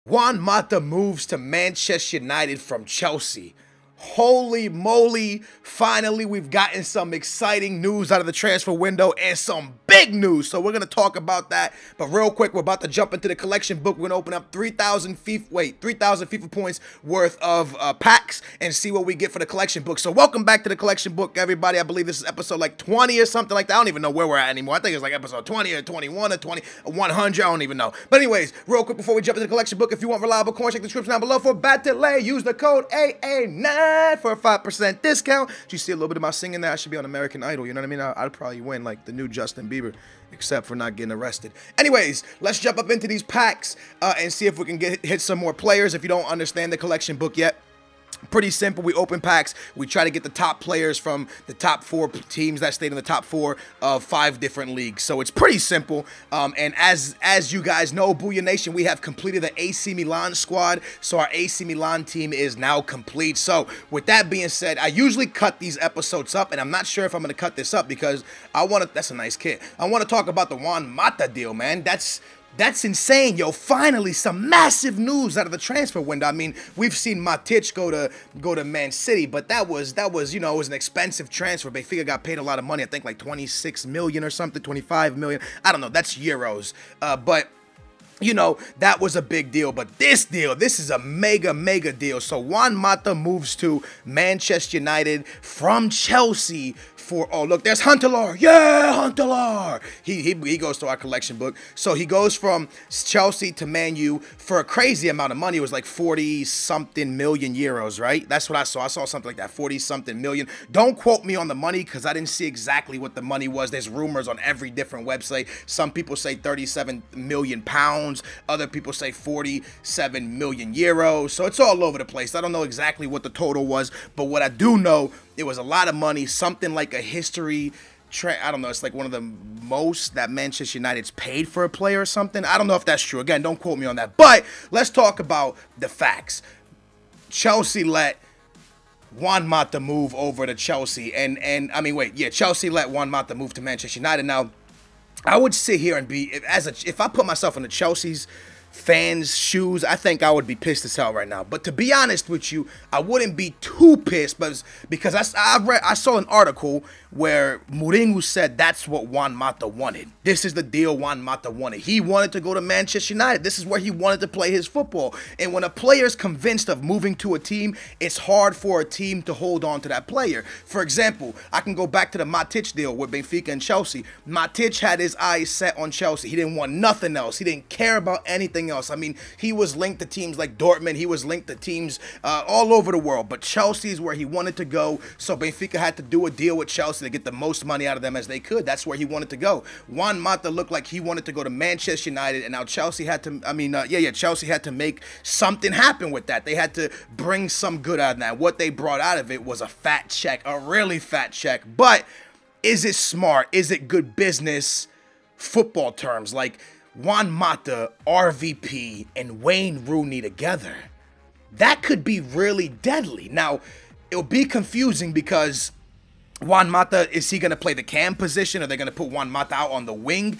Juan Mata moves to Manchester United from Chelsea. Holy moly, finally we've gotten some exciting news out of the transfer window and some big news, so we're going to talk about that. But real quick, we're about to jump into the collection book. We're going to open up 3,000 FIFA points worth of packs and see what we get for the collection book. So welcome back to the collection book, everybody. I believe this is episode like 20 or something like that. I don't even know where we're at anymore. I think it's like episode 20 or 21 or 20 or 100. I don't even know. But anyways, real quick before we jump into the collection book, if you want reliable coins, check the description down below for Battle. Use the code AA9 for a 5% discount. Did you see a little bit of my singing there? I should be on American Idol, you know what I mean? I'd probably win like the new Justin Bieber, except for not getting arrested. Anyways, let's jump up into these packs and see if we can hit some more players. If you don't understand the collection book yet, pretty simple. We open packs. We try to get the top players from the top 4 teams that stayed in the top 4 of 5 different leagues. So it's pretty simple. And as you guys know, Booyah Nation, we have completed the AC Milan squad. So our AC Milan team is now complete. So with that being said, I usually cut these episodes up, and I'm not sure if I'm going to cut this up because I want to. That's a nice kid. I want to talk about the Juan Mata deal, man. That's insane, yo. Finally, some massive news out of the transfer window. I mean, we've seen Matic go to Man City, but that was, you know, it was an expensive transfer. Benfica got paid a lot of money. I think like 26 million or something, 25 million. I don't know. That's euros. But you know, that was a big deal. But this deal, this is a mega deal. So Juan Mata moves to Manchester United from Chelsea for, oh, look, there's Huntelaar. Yeah, Huntelaar. He goes to our collection book. So he goes from Chelsea to Man U for a crazy amount of money. It was like 40-something million euros, right? That's what I saw. I saw something like that, 40-something million. Don't quote me on the money because I didn't see exactly what the money was. There's rumors on every different website. Some people say 37 million pounds. Other people say 47 million euros. So it's all over the place. I don't know exactly what the total was, but what I do know, it was a lot of money, something like a history, I don't know, it's like one of the most that Manchester United's paid for a player or something. I don't know if that's true. Again, don't quote me on that. But let's talk about the facts. Chelsea let Juan Mata move over to Chelsea. And I mean, wait, yeah, Chelsea let Juan Mata move to Manchester United. Now, I would sit here and be, if I put myself in the Chelsea's fans' shoes, I think I would be pissed as hell right now. But to be honest with you, I wouldn't be too pissed, but because I saw an article where Mourinho said that's what Juan Mata wanted. This is the deal Juan Mata wanted. He wanted to go to Manchester United. This is where he wanted to play his football. And when a player is convinced of moving to a team, it's hard for a team to hold on to that player. For example, I can go back to the Matic deal with Benfica and Chelsea. Matic had his eyes set on Chelsea. He didn't want nothing else. He didn't care about anything else. I mean, he was linked to teams like Dortmund. He was linked to teams all over the world. But Chelsea is where he wanted to go. So Benfica had to do a deal with Chelsea to get the most money out of them as they could. That's where he wanted to go. Juan Mata looked like he wanted to go to Manchester United, and now Chelsea had to, Chelsea had to make something happen with that. They had to bring some good out of that. What they brought out of it was a fat check, a really fat check. But is it smart? Is it good business? Football terms, like Juan Mata, RVP, and Wayne Rooney together, that could be really deadly. Now, it'll be confusing because Juan Mata, is he going to play the cam position? Are they going to put Juan Mata out on the wing?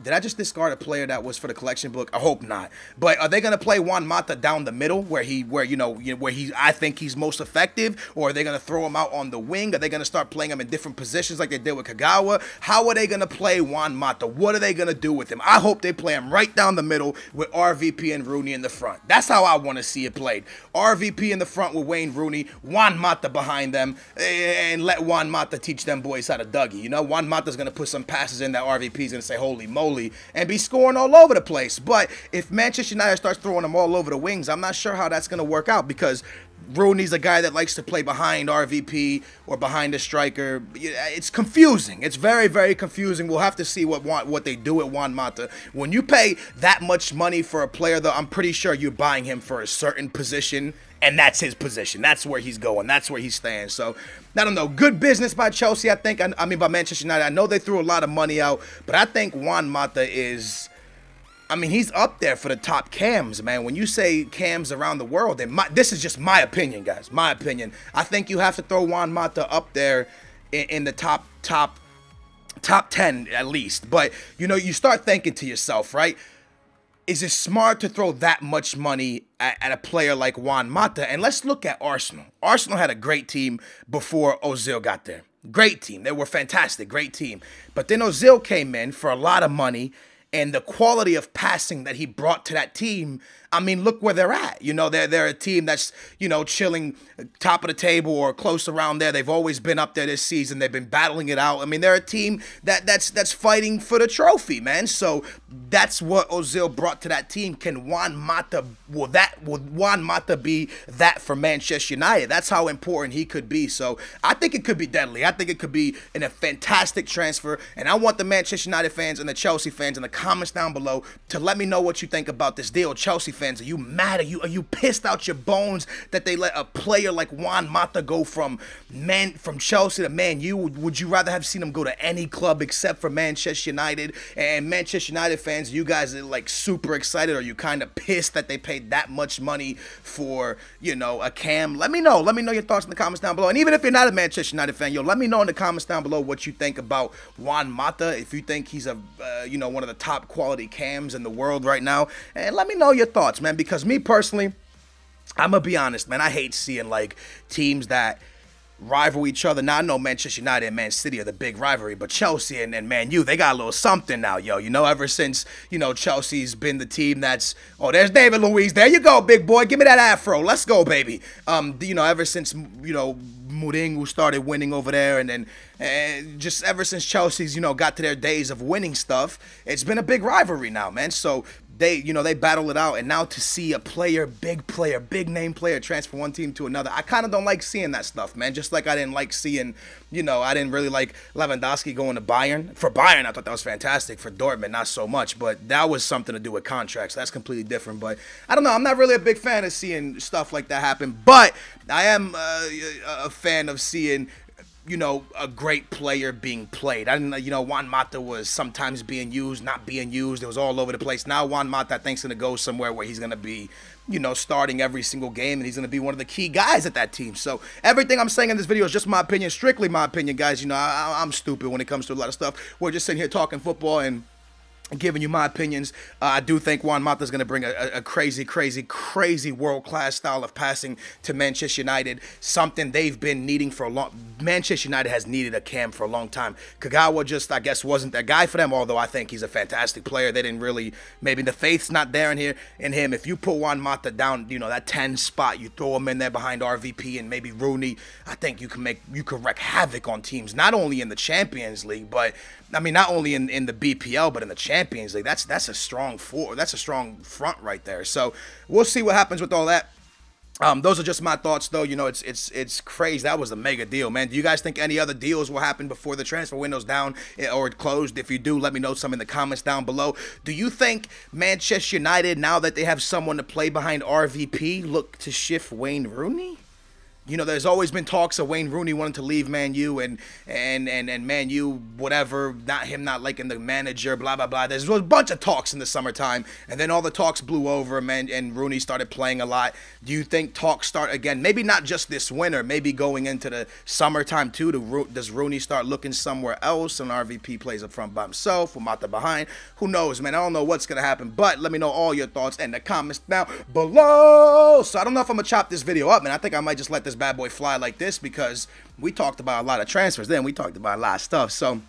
Did I just discard a player that was for the collection book? I hope not. But are they going to play Juan Mata down the middle where I think he's most effective? Or are they going to throw him out on the wing? Are they going to start playing him in different positions like they did with Kagawa? How are they going to play Juan Mata? What are they going to do with him? I hope they play him right down the middle with RVP and Rooney in the front. That's how I want to see it played. RVP in the front with Wayne Rooney, Juan Mata behind them, and let Juan Mata teach them boys how to Dougie. You know, Juan Mata's going to put some passes in that RVP's going to say, holy moly, and be scoring all over the place. But if Manchester United starts throwing them all over the wings, I'm not sure how that's going to work out because Rooney's a guy that likes to play behind RVP or behind a striker. It's confusing. It's very confusing. We'll have to see what they do with Juan Mata. When you pay that much money for a player, though, I'm pretty sure you're buying him for a certain position, and that's his position. That's where he's going. That's where he's staying. So, I don't know. Good business by Chelsea, I think. I mean, by Manchester United. I know they threw a lot of money out, but I think Juan Mata is, I mean, he's up there for the top cams, man. When you say cams around the world, then this is just my opinion, guys. My opinion. I think you have to throw Juan Mata up there in the top 10 at least. But, you know, you start thinking to yourself, right? is it smart to throw that much money at a player like Juan Mata? And let's look at Arsenal. Arsenal had a great team before Ozil got there. Great team. They were fantastic. Great team. But then Ozil came in for a lot of money, and the quality of passing that he brought to that team, I mean, look where they're at. You know, they're a team that's, you know, chilling top of the table or close around there. They've always been up there this season. They've been battling it out. I mean, they're a team that's fighting for the trophy, man. So that's what Ozil brought to that team. Can Juan Mata, will Juan Mata be that for Manchester United? That's how important he could be. So I think it could be deadly. I think it could be a fantastic transfer. And I want the Manchester United fans and the Chelsea fans in the comments down below to let me know what you think about this deal. Chelsea fans, are you mad? Are you pissed out your bones that they let a player like Juan Mata go from Chelsea to Man U? Would you rather have seen him go to any club except for Manchester United? And Manchester United fans, you guys are like super excited. Are you kind of pissed that they paid that much money for, you know, a Cam? Let me know. Let me know your thoughts in the comments down below. And even if you're not a Manchester United fan, yo, let me know in the comments down below what you think about Juan Mata. If you think he's a, you know, one of the top quality Cams in the world right now, and let me know your thoughts, man, because me personally, I'm gonna be honest, man, I hate seeing like teams that rival each other. Now I know Manchester United and Man City are the big rivalry, but Chelsea and Man U, they got a little something now, yo. You know, ever since, you know, Chelsea's been the team that's, oh, there's David Luiz. There you go, big boy. Give me that afro. Let's go, baby. You know, ever since, you know, Mourinho started winning over there, and just ever since Chelsea's, you know, got to their days of winning stuff, it's been a big rivalry now, man. So they, you know, they battle it out, and now to see a player, big name player transfer one team to another, I kind of don't like seeing that stuff, man. Just like I didn't like seeing, you know, I didn't really like Lewandowski going to Bayern. For Bayern, I thought that was fantastic. For Dortmund, not so much, but that was something to do with contracts. That's completely different, but I don't know. I'm not really a big fan of seeing stuff like that happen, but I am a fan of seeing, you know, a great player being played. I didn't, you know, Juan Mata was sometimes being used, not being used. It was all over the place. Now Juan Mata, I think, is going to go somewhere where he's going to be, you know, starting every single game, and he's going to be one of the key guys at that team. So everything I'm saying in this video is just my opinion, strictly my opinion, guys. You know, I'm stupid when it comes to a lot of stuff. We're just sitting here talking football and giving you my opinions. I do think Juan Mata is going to bring a crazy world-class style of passing to Manchester United, something they've been needing for a long. Manchester United has needed a Cam for a long time. Kagawa just, I guess, wasn't that guy for them, although I think he's a fantastic player. They didn't really, maybe the faith's not there in him. If you put Juan Mata down, you know, that 10 spot, you throw him in there behind RVP and maybe Rooney, I think you can wreak havoc on teams, not only in the Champions League, but I mean, not only in the BPL, but in the Champions League. That's a strong front right there. So we'll see what happens with all that. Those are just my thoughts, though. You know, it's crazy. That was a mega deal, man. Do you guys think any other deals will happen before the transfer window's down or closed? If you do, let me know some in the comments down below. Do you think Manchester United, now that they have someone to play behind RVP, look to shift Wayne Rooney? You know, there's always been talks of Wayne Rooney wanting to leave Man U and Man U, whatever, not liking the manager, blah, blah, blah. There's a bunch of talks in the summertime, and then all the talks blew over, man, and Rooney started playing a lot. Do you think talks start again? Maybe not just this winter, maybe going into the summertime too. Does Rooney start looking somewhere else, and RVP plays up front by himself with Mata behind? Who knows, man? I don't know what's going to happen, but let me know all your thoughts in the comments down below. So I don't know if I'm going to chop this video up, man. I think I might just let this bad boy fly like this because we talked about a lot of transfers then. We talked about a lot of stuff. So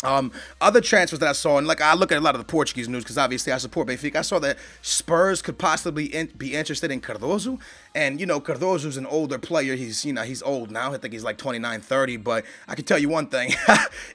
other transfers that I saw, and like I look at a lot of the Portuguese news because obviously I support Benfica. I saw that Spurs could possibly be interested in Cardoso, and you know, Cardoso's an older player. He's, you know, he's old now. I think he's like 29, 30. But I can tell you one thing: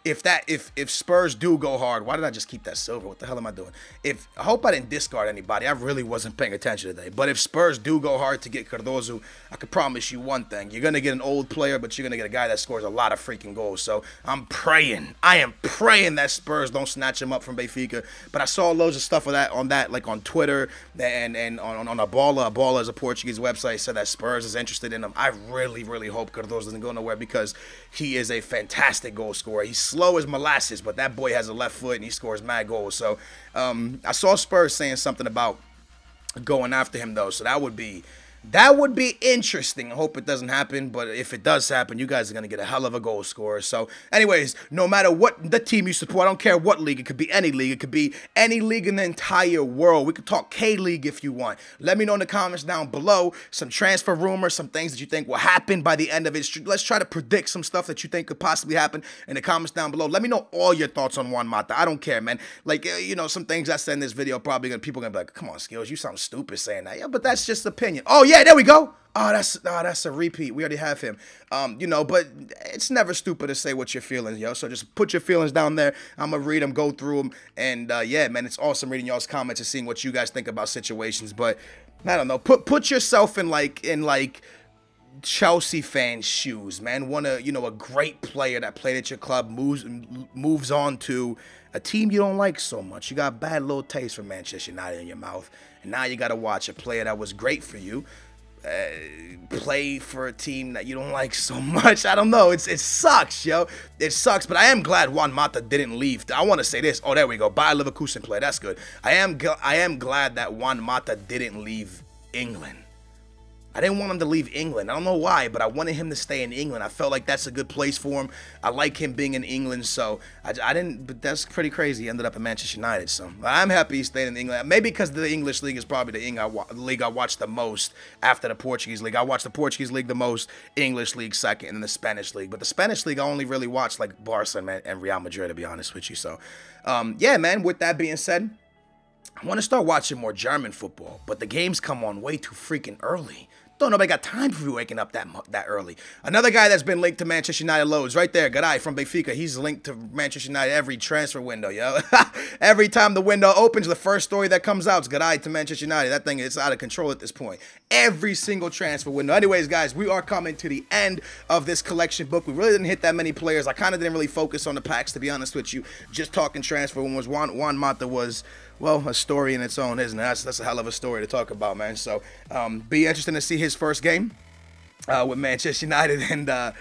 if Spurs do go hard, why did I just keep that silver? What the hell am I doing? I hope I didn't discard anybody. I really wasn't paying attention today. But if Spurs do go hard to get Cardoso, I can promise you one thing: you're gonna get an old player, but you're gonna get a guy that scores a lot of freaking goals. So I'm praying. I am praying that Spurs don't snatch him up from Benfica. But I saw loads of stuff on that, like on Twitter and on a Bola. A Bola is a Portuguese website, said that Spurs is interested in him. I really hope Cardoso doesn't go nowhere because he is a fantastic goal scorer. He's slow as molasses, but that boy has a left foot and he scores mad goals. So I saw Spurs saying something about going after him though. So that would be That would be interesting. I hope it doesn't happen, but if it does happen, you guys are going to get a hell of a goal scorer. So, anyways, no matter what the team you support, I don't care what league. It could be any league. It could be any league in the entire world. We could talk K-League if you want. Let me know in the comments down below some transfer rumors, some things that you think will happen by the end of it. Let's try to predict some stuff that you think could possibly happen in the comments down below. Let me know all your thoughts on Juan Mata. I don't care, man. Like, you know, some things I said in this video, people are going to be like, come on, Skills, you sound stupid saying that. Yeah, but that's just opinion. Oh, yeah, there we go. Oh, that's a repeat. We already have him. You know, but it's never stupid to say what you're feeling, yo. So just put your feelings down there. I'm gonna read them, go through them, and yeah, man, it's awesome reading y'all's comments and seeing what you guys think about situations. But I don't know. Put yourself in like Chelsea fans' shoes, man. A great player that played at your club moves on to a team you don't like so much. You got bad little taste from Manchester United in your mouth, and now you got to watch a player that was great for you play for a team that you don't like so much. I don't know. It sucks, yo. It sucks, but I am glad Juan Mata didn't leave. I want to say this. Oh, there we go. Bayer Leverkusen play. That's good. I am glad that Juan Mata didn't leave England. I didn't want him to leave England. I don't know why, but I wanted him to stay in England. I felt like that's a good place for him. I like him being in England, so I didn't, but that's pretty crazy. He ended up at Manchester United, so I'm happy he stayed in England. Maybe because the English league is probably the league I watch the most after the Portuguese league. I watch the Portuguese league the most, English league second, and the Spanish league. But the Spanish league, I only really watch like Barca and Real Madrid, to be honest with you. So, yeah, man, with that being said, I want to start watching more German football, but the games come on way too freaking early. Don't nobody got time for you waking up that early. Another guy that's been linked to Manchester United loads right there, Garay from Benfica. He's linked to Manchester United every transfer window, yo. Every time the window opens, the first story that comes out is Garay to Manchester United. That thing is out of control at this point. Every single transfer window. Anyways, guys, we are coming to the end of this collection book. We really didn't hit that many players. I kind of didn't really focus on the packs, to be honest with you. Just talking transfer when Juan Mata was, well, a story in its own, isn't it? That's a hell of a story to talk about, man. So, be interesting to see his first game with Manchester United, and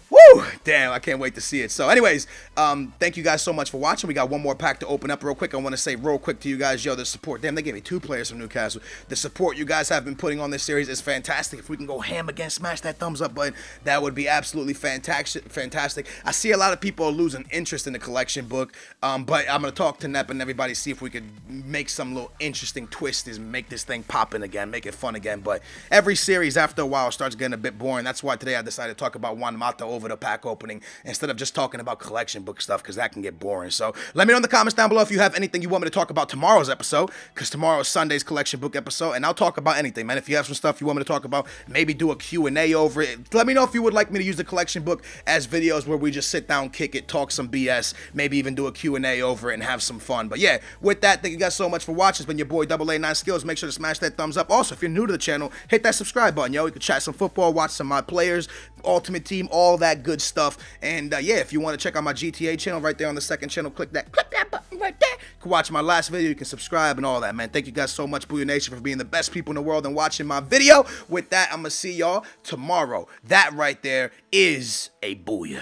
woo, damn, I can't wait to see it. So anyways, thank you guys so much for watching. We got one more pack to open up real quick. I want to say real quick to you guys, yo, the support. Damn, they gave me 2 players from Newcastle. The support you guys have been putting on this series is fantastic. If we can go ham again, smash that thumbs up button. That would be absolutely fantastic. I see a lot of people are losing interest in the collection book, but I'm going to talk to Nep and everybody, see if we could make some little interesting twists and make this thing popping again, make it fun again. But every series after a while starts getting a bit boring. That's why today I decided to talk about Juan Mata over the pack opening instead of just talking about collection book stuff, because that can get boring. So let me know in the comments down below if you have anything you want me to talk about tomorrow's episode, because tomorrow is Sunday's collection book episode, and I'll talk about anything, man. If you have some stuff you want me to talk about, maybe do a Q&A over it. Let me know if you would like me to use the collection book as videos where we just sit down, kick it, talk some BS, maybe even do a Q&A over it and have some fun. But yeah, with that, thank you guys so much for watching. It's been your boy AA9 Skills. Make sure to smash that thumbs up. Also, if you're new to the channel, hit that subscribe button, yo. You can chat some football, watch some of my players, Ultimate Team, all that good stuff. And yeah, if you want to check out my GTA channel right there on the second channel, click that button right there. You can watch my last video, you can subscribe and all that, man. Thank you guys so much, Booyah Nation, for being the best people in the world and watching my video. With that, I'm gonna see y'all tomorrow. That right there is a booyah.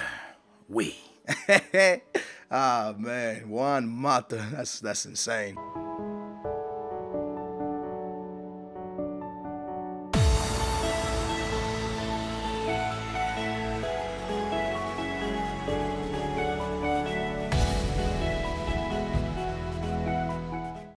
Ah, man, Juan Mata, that's insane.